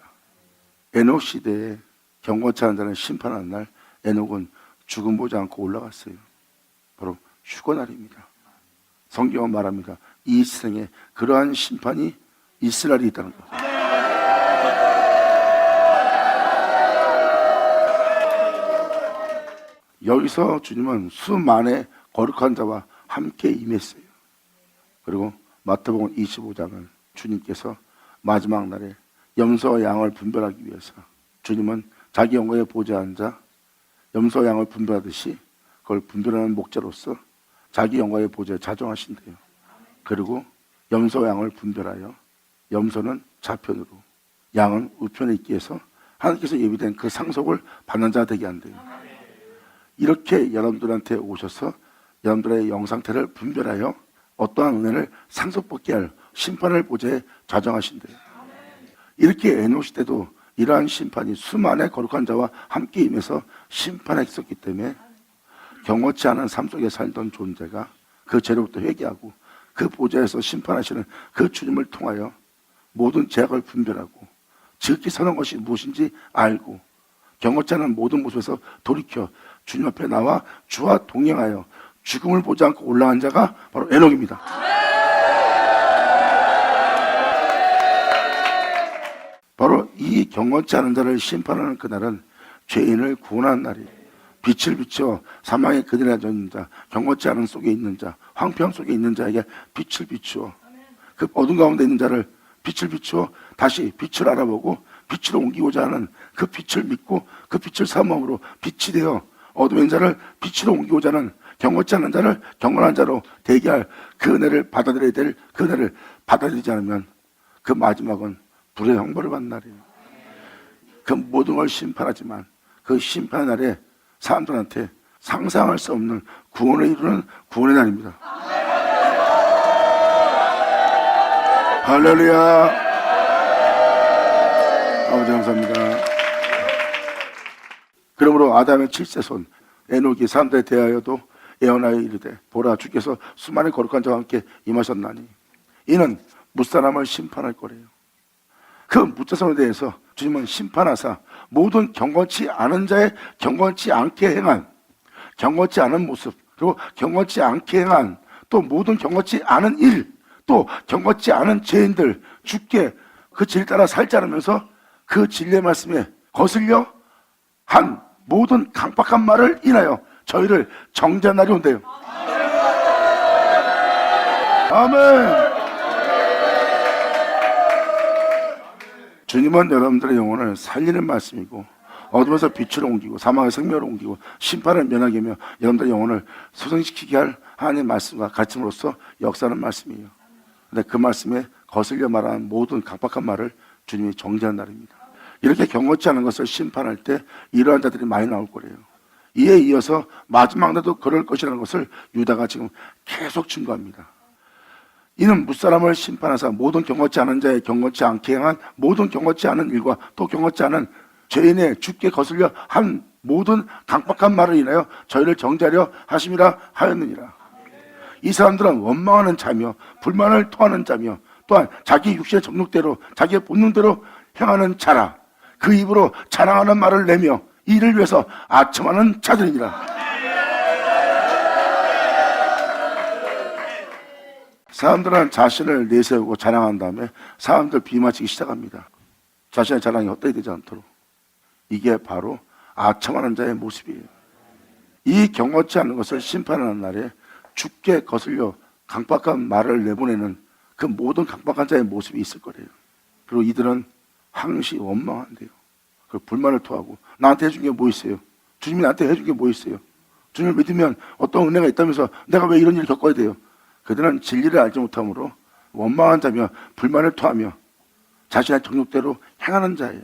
에녹 시대에 경고치 않은 자는 심판하는 날, 에녹은 죽음 보지 않고 올라갔어요. 바로 휴거날입니다. 성경은 말합니다. 이 세상에 그러한 심판이 있을 날이 있다는 것. 여기서 주님은 수만의 거룩한 자와 함께 임했어요. 그리고 마태복음 25장은 주님께서 마지막 날에 염소와 양을 분별하기 위해서 주님은 자기 영광의 보좌에 앉아 염소와 양을 분별하듯이 그걸 분별하는 목자로서 자기 영광의 보좌에 자정하신대요. 그리고 염소와 양을 분별하여 염소는 좌편으로, 양은 우편에 있기 위해서 하나님께서 예비된 그 상속을 받는 자가 되게 한대요. 이렇게 여러분들한테 오셔서 여러분들의 영 상태를 분별하여 어떠한 은혜를 상속받게 할 심판을 보좌에 자정하신대요. 이렇게 에녹 시대도 이러한 심판이 수만의 거룩한 자와 함께 임해서 심판했었기 때문에 경고치 않은 삶 속에 살던 존재가 그 죄로부터 회개하고 그 보좌에서 심판하시는 그 주님을 통하여 모든 죄악을 분별하고 지극히 선한 것이 무엇인지 알고 경고치 않은 모든 모습에서 돌이켜 주님 앞에 나와 주와 동행하여 죽음을 보지 않고 올라간 자가 바로 에녹입니다. 바로 이 경건치 않은 자를 심판하는 그날은 죄인을 구원하는 날이에요. 빛을 비추어 사망의 그늘에 앉은 자, 경건치 않은 속에 있는 자, 황폐함 속에 있는 자에게 빛을 비추어 그 어둠 가운데 있는 자를 빛을 비추어 다시 빛을 알아보고 빛으로 옮기고자 하는 그 빛을 믿고 그 빛을 사모함으로 빛이 되어 어둠의 자를 빛으로 옮기고자 하는 경건치 않은 자를 경건한 자로 대기할 그 은혜를 받아들여야 될 그 은혜를 받아들이지 않으면 그 마지막은 불의 형벌을 받는 날이에요. 그 모든 걸 심판하지만 그 심판의 날에 사람들한테 상상할 수 없는 구원을 이루는 구원의 날입니다. 할렐루야. 아버지 감사합니다. 그러므로 아담의 7세손 에녹이 사람들에 대하여도 예언하여 이르되 보라, 주께서 수많은 거룩한 자와 함께 임하셨나니 이는 뭇사람을 심판할 거래요. 그 뭇자손에 대해서 주님은 심판하사 모든 경건치 않은 자의 경건치 않게 행한, 경건치 않은 모습, 그리고 경건치 않게 행한 또 모든 경건치 않은 일, 또 경건치 않은 죄인들 주께 그 진리 따라 살지 않으면서 그 진리의 말씀에 거슬려 한 모든 강박한 말을 인하여 저희를 정죄한 날이 온대요. 아멘. 주님은 여러분들의 영혼을 살리는 말씀이고 어둠에서 빛으로 옮기고 사망의 생명으로 옮기고 심판을 면하게 하며 여러분들의 영혼을 소생시키게 할 하나님의 말씀과 가르침으로써 역사하는 말씀이에요. 근데 그 말씀에 거슬려 말하는 모든 강박한 말을 주님이 정죄하는 날입니다. 이렇게 경건치 않은 것을 심판할 때 이러한 자들이 많이 나올 거래요. 이에 이어서 마지막 날도 그럴 것이라는 것을 유다가 지금 계속 증거합니다. 이는 무사람을 심판하사 모든 경건치 않은 자의 경건치 않게 행한 모든 경건치 않은 일과 또 경건치 않은 죄인의 주께 거슬려 한 모든 강박한 말을 인하여 저희를 정죄하려 하심이라 하였느니라. 이 사람들은 원망하는 자며 불만을 토하는 자며 또한 자기 육신의 정욕대로 자기의 본능대로 행하는 자라. 그 입으로 자랑하는 말을 내며 이를 위해서 아첨하는 자들이니라. 사람들은 자신을 내세우고 자랑한 다음에 사람들 비맞추기 시작합니다. 자신의 자랑이 헛되이 되지 않도록. 이게 바로 아첨하는 자의 모습이에요. 이 경건치 않은 것을 심판하는 날에 주께 거슬려 강박한 말을 내보내는 그 모든 강박한 자의 모습이 있을 거래요. 그리고 이들은 항시 원망한대요. 그 불만을 토하고 나한테 해준 게 뭐 있어요? 주님이 나한테 해준 게 뭐 있어요? 주님을 믿으면 어떤 은혜가 있다면서 내가 왜 이런 일을 겪어야 돼요? 그들은 진리를 알지 못함으로 원망한 자며 불만을 토하며 자신의 정욕대로 행하는 자예요.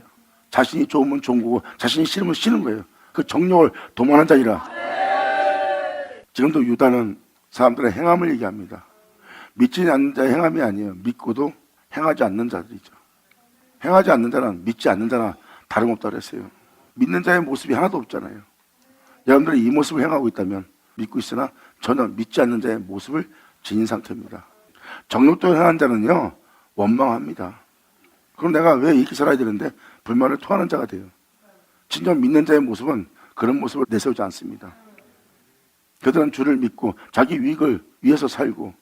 자신이 좋으면 좋은 거고 자신이 싫으면 싫은 거예요. 그 정욕을 도모하는 자이라. 지금도 유다는 사람들의 행함을 얘기합니다. 믿지 않는 자의 행함이 아니에요. 믿고도 행하지 않는 자들이죠. 행하지 않는 자는 믿지 않는 자나 다름없다고 했어요. 믿는 자의 모습이 하나도 없잖아요. 여러분들이 이 모습을 행하고 있다면 믿고 있으나 전혀 믿지 않는 자의 모습을 지닌 상태입니다. 정욕대로 행하는 자는요 원망합니다. 그럼 내가 왜 이렇게 살아야 되는데 불만을 토하는 자가 돼요. 진정 믿는 자의 모습은 그런 모습을 내세우지 않습니다. 그들은 주를 믿고 자기 유익을 위해서 살고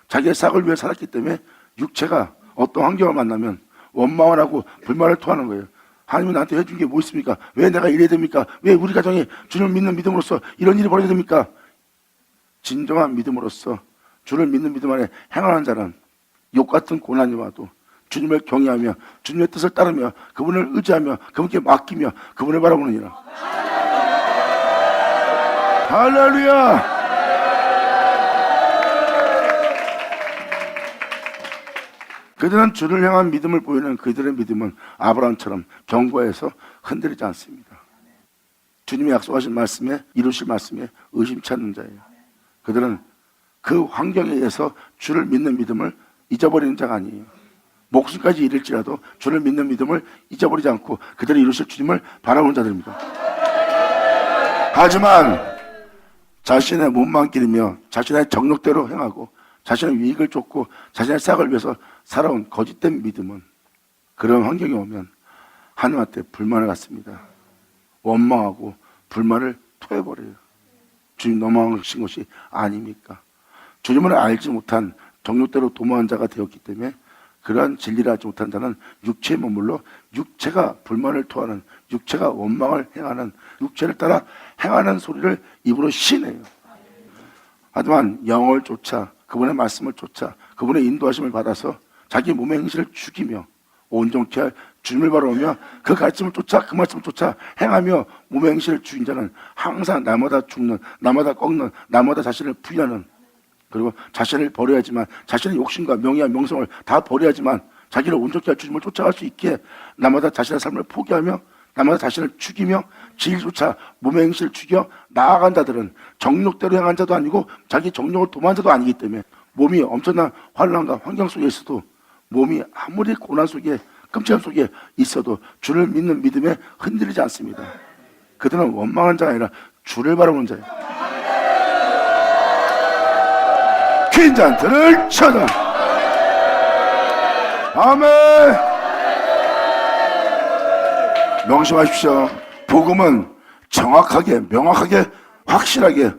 자기의 싹을 위해 살았기 때문에 육체가 어떤 환경을 만나면 원망을 하고 불만을 토하는 거예요. 하나님은 나한테 해준 게 뭐 있습니까? 왜 내가 이래야 됩니까? 왜 우리 가정에 주를 믿는 믿음으로써 이런 일이 벌어야 됩니까? 진정한 믿음으로써 주를 믿는 믿음 안에 행하는 자는 욕 같은 고난이 와도 주님을 경외하며 주님의 뜻을 따르며 그분을 의지하며 그분께 맡기며 그분을 바라보느니라. 할렐루야. 그들은 주를 향한 믿음을 보이는 그들의 믿음은 아브라함처럼 견고해서 흔들리지 않습니다. 주님이 약속하신 말씀에 이루실 말씀에 의심치 않는 자예요. 그들은 그 환경에 의해서 주를 믿는 믿음을 잊어버리는 자가 아니에요. 목숨까지 잃을지라도 주를 믿는 믿음을 잊어버리지 않고 그들이 이루실 주님을 바라보는 자들입니다. 하지만 자신의 몸만 기르며 자신의 정욕대로 행하고 자신의 유익을 쫓고 자신의 싹을 위해서 살아온 거짓된 믿음은 그런 환경이 오면 하나님한테 불만을 갖습니다. 원망하고 불만을 토해버려요. 주님 넘어가신 것이 아닙니까? 주님을 알지 못한 정욕대로 도모한 자가 되었기 때문에 그러한 진리를 알지 못한 자는 육체에 머물러 육체가 불만을 토하는 육체가 원망을 행하는 육체를 따라 행하는 소리를 입으로 시내요. 하지만 영을 쫓아 그분의 말씀을 쫓아 그분의 인도하심을 받아서 자기 몸의 행실을 죽이며 온전케 할 주님을 바라보며 그 가르침을 쫓아 그 말씀을 쫓아 행하며 몸의 행실을 죽인 자는 항상 나마다 죽는 나마다 꺾는 나마다 자신을 부인하는 그리고 자신을 버려야지만 자신의 욕심과 명예와 명성을 다 버려야지만 자기를 온전케 할 주님을 쫓아갈 수 있게 나마다 자신의 삶을 포기하며 나마다 자신을 죽이며 진리조차 몸의 행실을 죽여 나아간 자들은 정욕대로 행한 자도 아니고 자기 정욕을 도모한 자도 아니기 때문에 몸이 엄청난 환난과 환경 속에 있어도 몸이 아무리 고난 속에 끔찍함 속에 있어도 주를 믿는 믿음에 흔들리지 않습니다. 그들은 원망한 자가 아니라 주를 바라보는 자예요. 퀸잔트를 쳐다. 아멘. 명심하십시오. 복음은 정확하게 명확하게 확실하게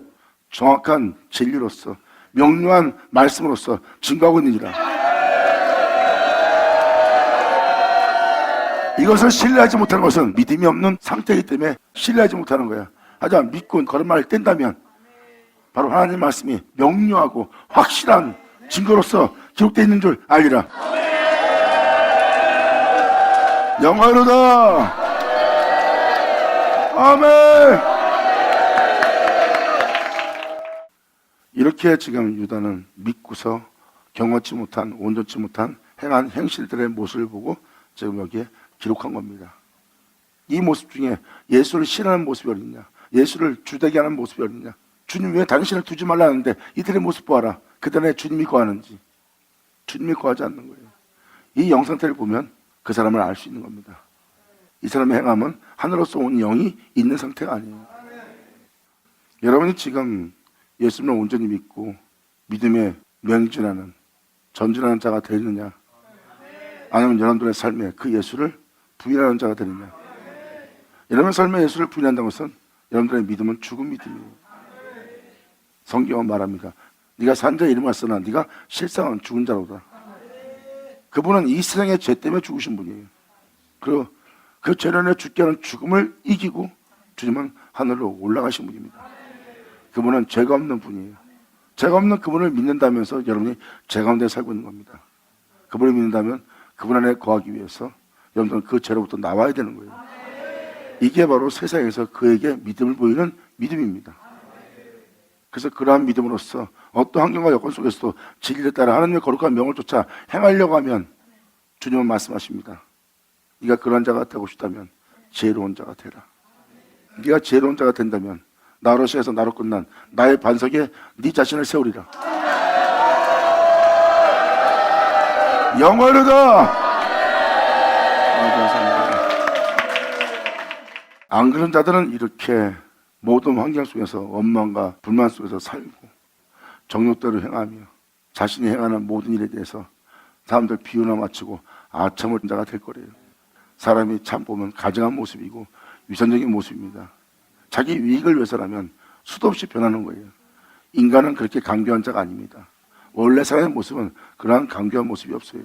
정확한 진리로서 명료한 말씀으로서 증거하고 있느니라. 이것을 신뢰하지 못하는 것은 믿음이 없는 상태이기 때문에 신뢰하지 못하는 거야. 하지만 믿고 걸음마를 뗀다면 바로 하나님의 말씀이 명료하고 확실한 증거로서 기록되어 있는 줄 알리라. 영화로다. 아멘. 이렇게 지금 유다는 믿고서 경험치 못한, 온전치 못한 행한 행실들의 모습을 보고 지금 여기에 기록한 겁니다. 이 모습 중에 예수를 신하는 모습이 어딨냐, 예수를 주되게 하는 모습이 어딨냐, 주님 왜 당신을 두지 말라는데 이들의 모습 보아라. 그들의 주님이 거하는지. 주님이 거하지 않는 거예요. 이 영상태를 보면 그 사람을 알 수 있는 겁니다. 이 사람의 행함은 하늘로서 온 영이 있는 상태가 아니에요. 여러분이 지금 예수님을 온전히 믿고 믿음에 맹진하는, 전진하는 자가 되느냐, 아니면 여러분들의 삶에 그 예수를 부인하는 자가 되느냐. 여러분의 삶에 예수를 부인한다는 것은 여러분들의 믿음은 죽은 믿음이에요. 성경은 말합니다. 네가 산 자의 이름을 쓰나 네가 실상은 죽은 자로다. 그분은 이 세상의 죄 때문에 죽으신 분이에요. 그리고 그 죄로 인해 죽게 하는 죽음을 이기고 주님은 하늘로 올라가신 분입니다. 그분은 죄가 없는 분이에요. 죄가 없는 그분을 믿는다면서 여러분이 죄 가운데 살고 있는 겁니다. 그분을 믿는다면 그분 안에 거하기 위해서 여러분들은 그 죄로부터 나와야 되는 거예요. 이게 바로 세상에서 그에게 믿음을 보이는 믿음입니다. 그래서 그러한 믿음으로써 어떤 환경과 여건 속에서도 진리에 따라 하나님의 거룩한 명을 쫓아 행하려고 하면 주님은 말씀하십니다. 네가 그런 자가 되고 싶다면 지혜로운 자가 되라. 네가 지혜로운 자가 된다면 나로 시작해서 나로 끝난 나의 반석에 네 자신을 세우리라. 영원하다. 안 그런 자들은 이렇게 모든 환경 속에서 원망과 불만 속에서 살고 정욕대로 행하며 자신이 행하는 모든 일에 대해서 사람들 비유나 맞추고 아첨을 자가 될 거래요. 사람이 참 보면 가증한 모습이고 위선적인 모습입니다. 자기 이익을 위해서라면 수도 없이 변하는 거예요. 인간은 그렇게 강교한 자가 아닙니다. 원래 사람의 모습은 그러한 강교한 모습이 없어요.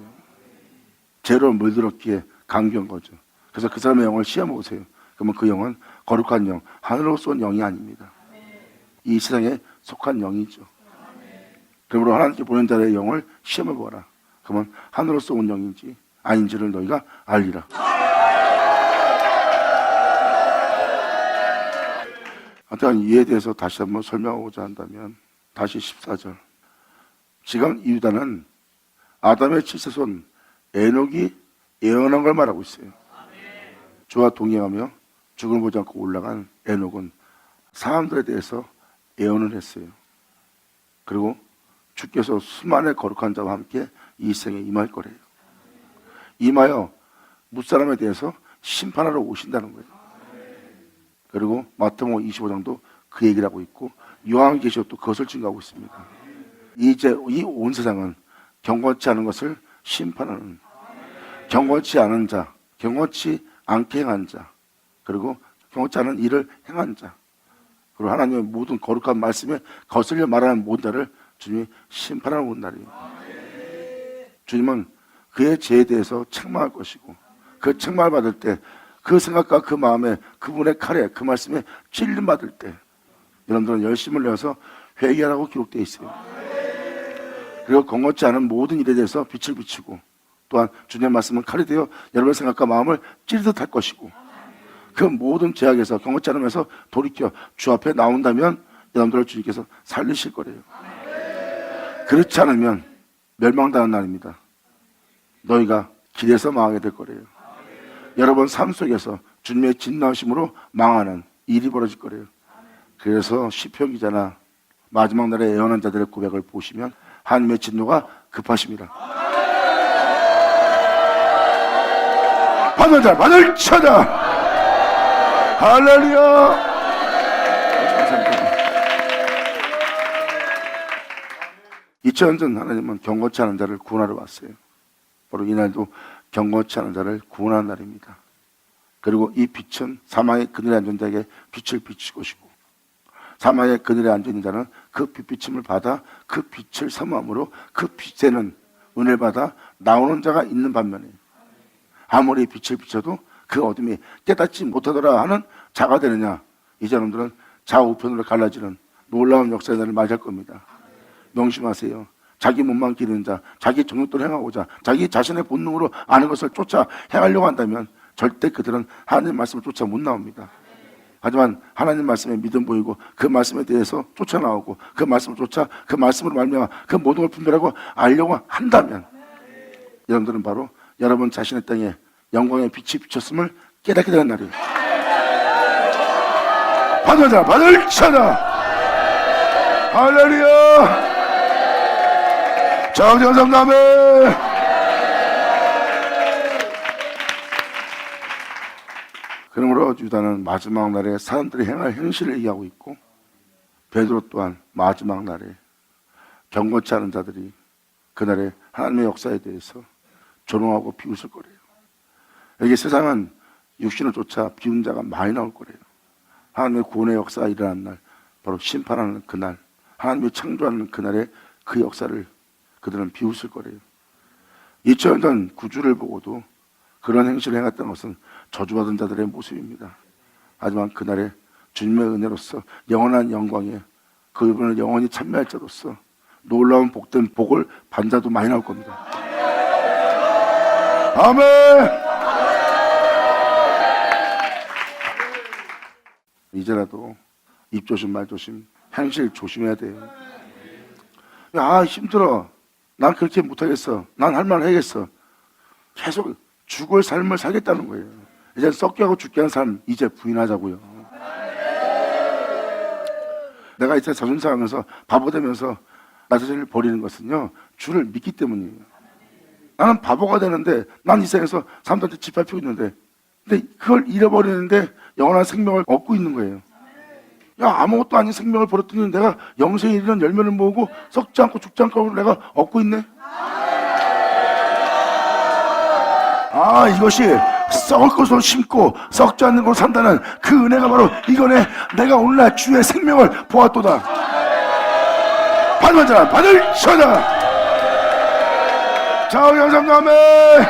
죄로 물들었기에 강교한 거죠. 그래서 그 사람의 영을 시험해 보세요. 그러면 그 영은 거룩한 영, 하늘로서 온 영이 아닙니다. 이 세상에 속한 영이죠. 그러므로 하나님께 보낸 자의 영을 시험해 보아라. 그러면 하늘로서 온 영인지 아닌지를 너희가 알리라. 하여튼 이에 대해서 다시 한번 설명하고자 한다면 다시 14절. 지금 이 유다는 아담의 칠세손 에녹이 예언한 걸 말하고 있어요. 주와 동행하며 죽음을 보지 않고 올라간 에녹은 사람들에 대해서 예언을 했어요. 그리고 주께서 수많은 거룩한 자와 함께 이 생에 임할 거래요. 임하여 무사람에 대해서 심판하러 오신다는 거예요. 그리고 마태복음 25장도 그 얘기를 하고 있고 요한계시록도 그것을 증거하고 있습니다. 이제 이 온 세상은 경건치 않은 것을 심판하는, 경건치 않은 자, 경건치 않게 행한 자, 그리고 경건치 않은 일을 행한 자, 그리고 하나님의 모든 거룩한 말씀에 거슬려 말하는 모든 자를 주님이 심판하러 온 날이에요. 주님은 그의 죄에 대해서 책망할 것이고 그 책망을 받을 때 그 생각과 그 마음에 그분의 칼에 그 말씀에 찔림 받을 때 여러분들은 열심을 내어서 회개하라고 기록되어 있어요. 그리고 경건치 않은 모든 일에 대해서 빛을 비추고 또한 주님의 말씀은 칼이 되어 여러분의 생각과 마음을 찌르듯 할 것이고 그 모든 죄악에서 경건치 않으면서 돌이켜 주 앞에 나온다면 여러분들을 주님께서 살리실 거래요. 그렇지 않으면 멸망당한 날입니다. 너희가 길에서 망하게 될 거래요. 여러분 삶 속에서 주님의 진나오심으로 망하는 일이 벌어질 거래요. 그래서 시편 기자나 마지막 날에 예언한 자들의 고백을 보시면 하나님의 진노가 급하십니다. 받을 자 받을 쳐다. 할렐루야. 2000년 전 하나님은 경건치 않은 자를 구원하러 왔어요. 바로 이날도 경건치 않은 자를 구원하는 날입니다. 그리고 이 빛은 사망의 그늘에 앉은 자에게 빛을 비출 것이고 사망의 그늘에 앉아있는 자는 그 빛비침을 받아 그 빛을 사모함으로 그 빛에는 은혜를 받아 나오는 자가 있는 반면에 아무리 빛을 비춰도 그 어둠이 깨닫지 못하더라 하는 자가 되느냐. 이 사람들은 좌우편으로 갈라지는 놀라운 역사의 날을 맞이할 겁니다. 명심하세요. 자기 몸만 기르는 자, 자기 정욕대로 행하고자 자기 자신의 본능으로 아는 것을 쫓아 행하려고 한다면 절대 그들은 하나님 말씀을 쫓아 못 나옵니다. 하지만 하나님 말씀에 믿음 보이고 그 말씀에 대해서 쫓아나오고 그 말씀을 쫓아 그 말씀으로 말미암아 그 모든 걸 분별하고 알려고 한다면 여러분들은 바로 여러분 자신의 땅에 영광의 빛이 비쳤음을 깨닫게 되는 날이에요. 받으자 받을 자다. 할렐루야. 정정성남에 그러므로 유다는 마지막 날에 사람들이 행할 행실을 얘기하고 있고 베드로 또한 마지막 날에 경건치 않은 자들이 그날의 하나님의 역사에 대해서 조롱하고 비웃을 거래요. 여기 세상은 육신을 쫓아 비운 자가 많이 나올 거래요. 하나님의 구원의 역사가 일어난 날, 바로 심판하는 그날, 하나님이 창조하는 그날의 그 역사를 그들은 비웃을 거래요. 2000년 전 구주를 보고도 그런 행실을 행했던 것은 저주받은 자들의 모습입니다. 하지만 그날에 주님의 은혜로서 영원한 영광에 그분을 영원히 참여할 자로서 놀라운 복된 복을 받는 자도 많이 나올 겁니다. 아멘. 이제라도 입 조심 말 조심 행실 조심해야 돼요. 야 힘들어. 난 그렇게 못하겠어. 난 할 말 해야겠어. 계속 죽을 삶을 살겠다는 거예요. 이제 썩게 하고 죽게 하는 삶 이제 부인하자고요. 내가 이제 자존심하면서 바보 되면서 나 자신을 버리는 것은요 주를 믿기 때문이에요. 나는 바보가 되는데 난 이 세상에서 사람들한테 짓밟히고 있는데 근데 그걸 잃어버리는데 영원한 생명을 얻고 있는 거예요. 야 아무것도 아닌 생명을 버렸더니 내가 영생에 이르는 열매를 모으고 썩지 않고 죽지 않고 내가 얻고 있네. 아 이것이 썩을 것으로 심고 썩지 않는 것으로 산다는 그 은혜가 바로 이거네. 내가 오늘날 주의 생명을 보았도다. 받는 자는 받을 자다. 자 우리 감사합니다. 아멘.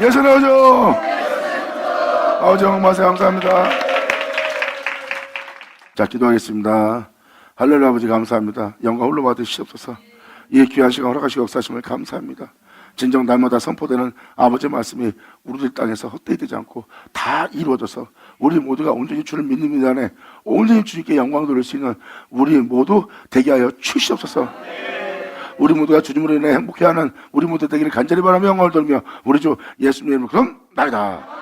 예수의 오죠. 아버지 영광하세 감사합니다. 자 기도하겠습니다. 할렐루야. 아버지 감사합니다. 영광 홀로 받으시옵소서. 이 귀한 시간 허락하시고 역사하심을 감사합니다. 진정 날마다 선포되는 아버지의 말씀이 우리들 땅에서 헛되이 되지 않고 다 이루어져서 우리 모두가 온전히 주를 믿는 일 안에 온전히 주님께 영광 돌릴 수 있는 우리 모두 되게 하여 주시옵소서. 우리 모두가 주님으로 인해 행복해하는 우리 모두 되기를 간절히 바라며 영광을 돌며 우리 주 예수님의 이름으로 그럼 나이다.